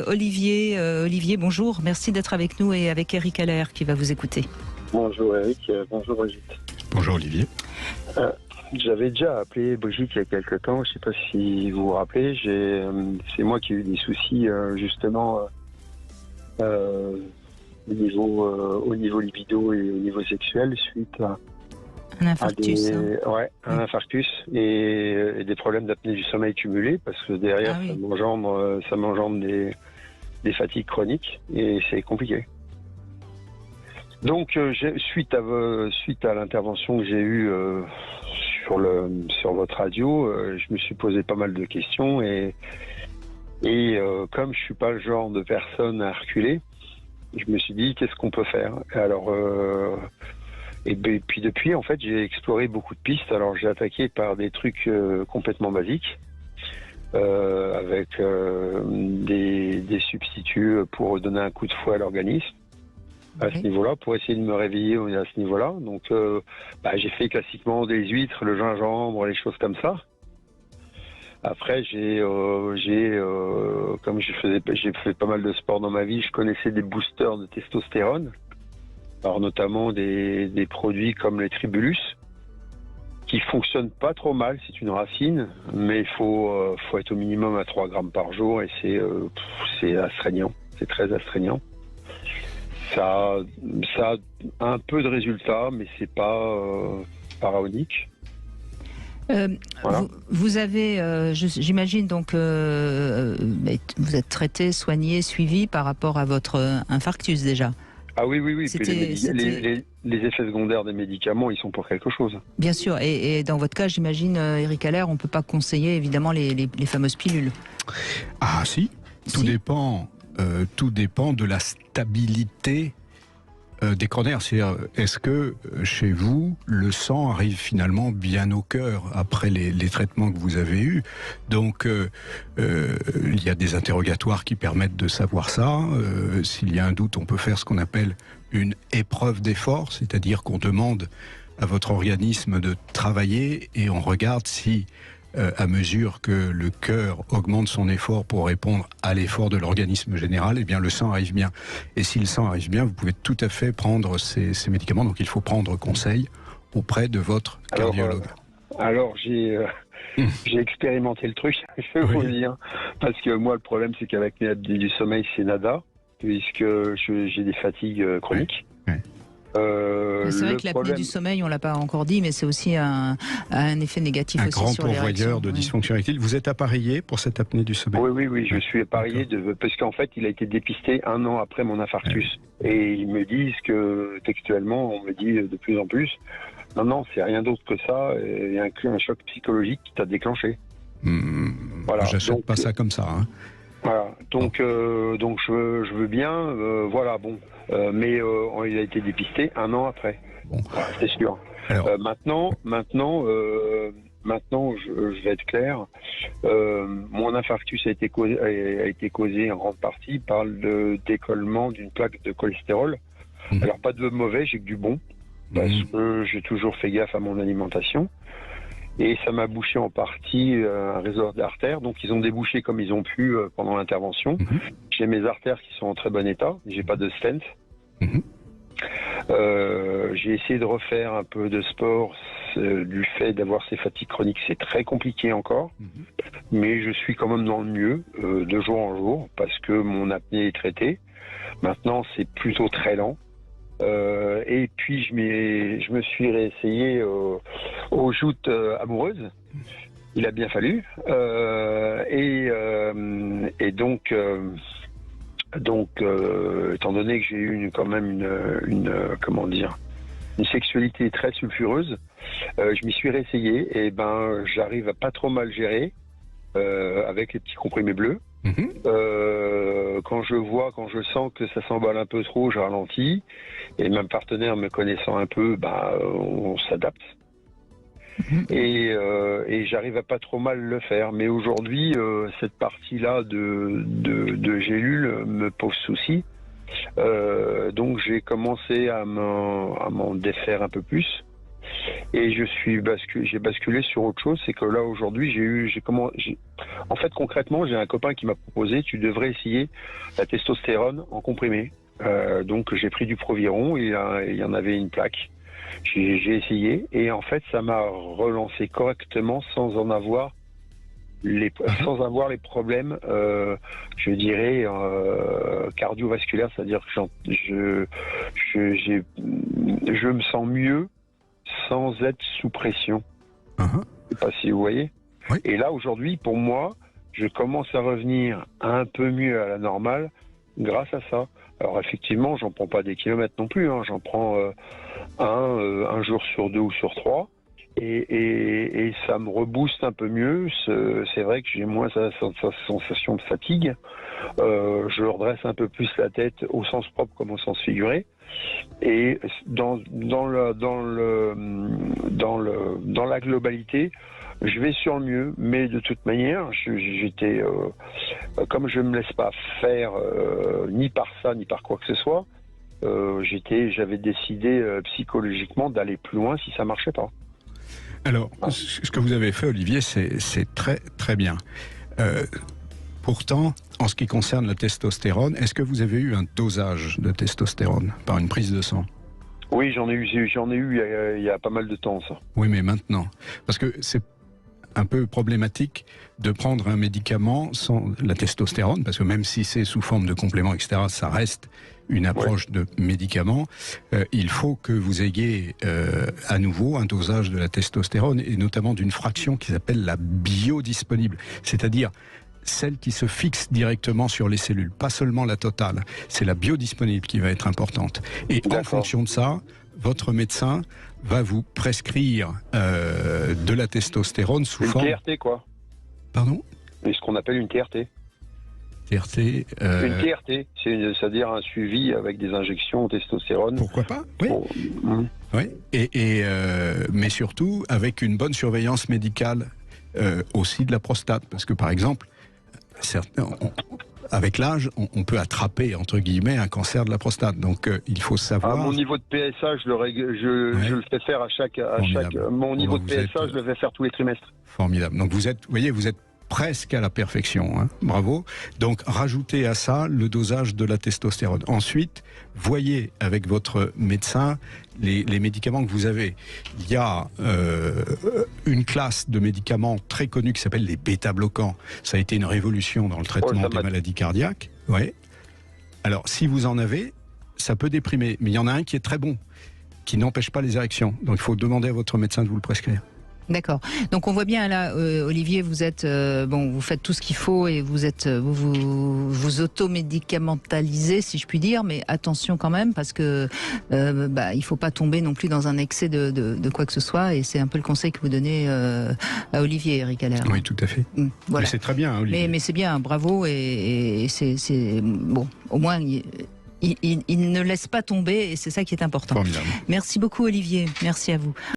Olivier. Olivier, bonjour. Merci d'être avec nous et avec Eric Allaire qui va vous écouter. Bonjour Eric, bonjour Brigitte. Bonjour Olivier. J'avais déjà appelé Brigitte il y a quelques temps, je ne sais pas si vous vous rappelez, c'est moi qui ai eu des soucis justement au niveau libido et au niveau sexuel suite à un infarctus. Un infarctus et des problèmes d'apnée du sommeil cumulés parce que derrière ça m'engendre des fatigues chroniques et c'est compliqué. Donc suite à l'intervention que j'ai eue sur votre radio, je me suis posé pas mal de questions et comme je suis pas le genre de personne à reculer, je me suis dit qu'est-ce qu'on peut faire. Alors et puis depuis en fait j'ai exploré beaucoup de pistes. Alors j'ai attaqué par des trucs complètement basiques avec des substituts pour donner un coup de fouet à l'organisme. À ce niveau-là, pour essayer de me réveiller à ce niveau-là. Donc, j'ai fait classiquement des huîtres, le gingembre, les choses comme ça. Après, comme j'ai fait pas mal de sport dans ma vie, je connaissais des boosters de testostérone. Alors, notamment des produits comme les Tribulus, qui fonctionnent pas trop mal. C'est une racine, mais il faut être au minimum à 3 grammes par jour et c'est astreignant. C'est très astreignant. Ça a un peu de résultats, mais c'est pas pharaonique. Voilà. Vous avez, j'imagine donc, vous êtes traité, soigné, suivi par rapport à votre infarctus déjà. Ah oui. Les effets secondaires des médicaments, ils sont pour quelque chose. Bien sûr. Et dans votre cas, j'imagine, Eric Allaire, on ne peut pas conseiller évidemment les fameuses pilules. Ah si, tout dépend. Tout dépend de la stabilité des coronaires. C'est-à-dire, est-ce que chez vous, le sang arrive finalement bien au cœur après les traitements que vous avez eus? Donc, il y a des interrogatoires qui permettent de savoir ça. S'il y a un doute, on peut faire ce qu'on appelle une épreuve d'effort, c'est-à-dire qu'on demande à votre organisme de travailler et on regarde si à mesure que le cœur augmente son effort pour répondre à l'effort de l'organisme général, eh bien le sang arrive bien. Et si le sang arrive bien, vous pouvez tout à fait prendre ces médicaments. Donc il faut prendre conseil auprès de votre cardiologue. Alors j'ai expérimenté le truc, je vais vous le dire. Parce que moi, le problème, c'est qu'avec mes apnées du sommeil, c'est nada, puisque j'ai des fatigues chroniques. Oui. C'est vrai que l'apnée du sommeil, on ne l'a pas encore dit, mais c'est aussi un effet négatif aussi sur les réactions. Un grand pourvoyeur de dysfonction érectile. Vous êtes appareillé pour cette apnée du sommeil? Oui, je suis appareillé parce qu'en fait, il a été dépisté 1 an après mon infarctus. Et ils me disent que, textuellement, on me dit de plus en plus, non, c'est rien d'autre que ça, il y a un choc psychologique qui t'a déclenché. Voilà. J'achète pas ça comme ça. Hein. Voilà, donc je veux bien, voilà, bon, mais il a été dépisté 1 an après, voilà, c'est sûr. Alors, maintenant, je vais être clair, mon infarctus a été causé en grande partie par le décollement d'une plaque de cholestérol. Alors pas de mauvais, j'ai que du bon, parce que j'ai toujours fait gaffe à mon alimentation. Et ça m'a bouché en partie un réseau d'artères. Donc ils ont débouché comme ils ont pu pendant l'intervention. J'ai mes artères qui sont en très bon état. J'ai pas de stent. J'ai essayé de refaire un peu de sport. Du fait d'avoir ces fatigues chroniques, c'est très compliqué encore. Mais je suis quand même dans le mieux de jour en jour parce que mon apnée est traitée. Maintenant, c'est plutôt très lent. Et puis je me suis réessayé aux joutes amoureuses. Il a bien fallu. Et donc, étant donné que j'ai eu quand même une sexualité très sulfureuse, je m'y suis réessayé et j'arrive à pas trop mal gérer avec les petits comprimés bleus. Quand je sens que ça s'emballe un peu trop, je ralentis. Et même partenaire me connaissant un peu, on s'adapte. Et j'arrive à pas trop mal le faire. Mais aujourd'hui, cette partie-là de gélules me pose souci. Donc j'ai commencé à m'en défaire un peu plus. Et j'ai basculé sur autre chose. C'est que là aujourd'hui, en fait concrètement, j'ai un copain qui m'a proposé, tu devrais essayer la testostérone en comprimé. Donc j'ai pris du Proviron, il y en avait une plaque. J'ai essayé et en fait ça m'a relancé correctement sans avoir les problèmes, je dirais cardiovasculaires, c'est-à-dire que je me sens mieux sans être sous pression. Je sais pas si vous voyez. Oui. Et là aujourd'hui, pour moi, je commence à revenir un peu mieux à la normale grâce à ça. Alors effectivement, j'en prends pas des kilomètres non plus, hein. J'en prends un jour sur 2 ou sur 3 et ça me rebooste un peu mieux. C'est vrai que j'ai moins cette sensation de fatigue. Je redresse un peu plus la tête au sens propre comme au sens figuré. Et dans la globalité, je vais sur le mieux, mais de toute manière, comme je me laisse pas faire ni par ça ni par quoi que ce soit, j'avais décidé psychologiquement d'aller plus loin si ça marchait pas. Alors, ce que vous avez fait, Olivier, c'est très très bien. Pourtant, en ce qui concerne la testostérone, est-ce que vous avez eu un dosage de testostérone par une prise de sang ? Oui, j'en ai eu il y a pas mal de temps, ça. Oui, mais maintenant, parce que c'est un peu problématique de prendre un médicament sans la testostérone, parce que même si c'est sous forme de complément, etc., ça reste une approche de médicament. Il faut que vous ayez à nouveau un dosage de la testostérone, et notamment d'une fraction qui s'appelle la biodisponible, c'est-à-dire celle qui se fixe directement sur les cellules, pas seulement la totale. C'est la biodisponible qui va être importante. Et en fonction de ça, votre médecin va vous prescrire de la testostérone sous forme... Une TRT, quoi. Pardon ? C'est ce qu'on appelle une TRT. TRT... Une TRT, c'est-à-dire un suivi avec des injections en testostérone. Pourquoi pas ? Oui. Oui. Mais surtout, avec une bonne surveillance médicale aussi de la prostate. Parce que, par exemple, avec l'âge, on peut attraper, entre guillemets, un cancer de la prostate. Donc, il faut savoir... mon niveau de PSA, je le fais faire à chaque... Mon niveau de PSA, je le fais faire tous les trimestres. Formidable. Donc, vous êtes presque à la perfection, hein. Bravo. Donc, rajoutez à ça le dosage de la testostérone. Ensuite, voyez avec votre médecin les médicaments que vous avez. Il y a une classe de médicaments très connue qui s'appelle les bêta-bloquants. Ça a été une révolution dans le traitement des maladies cardiaques. Ouais. Alors, si vous en avez, ça peut déprimer. Mais il y en a un qui est très bon, qui n'empêche pas les érections. Donc, il faut demander à votre médecin de vous le prescrire. D'accord. Donc on voit bien là, Olivier, vous êtes vous faites tout ce qu'il faut et vous automédicamentalisez, si je puis dire, mais attention quand même parce que il faut pas tomber non plus dans un excès de quoi que ce soit, et c'est un peu le conseil que vous donnez à Olivier, Eric Haller. Oui, tout à fait. Voilà. Mais c'est très bien, hein, Olivier. Mais c'est bien, bravo, et c'est bon. Au moins. Il ne laisse pas tomber et c'est ça qui est important. Formidable. Merci beaucoup, Olivier. Merci à vous.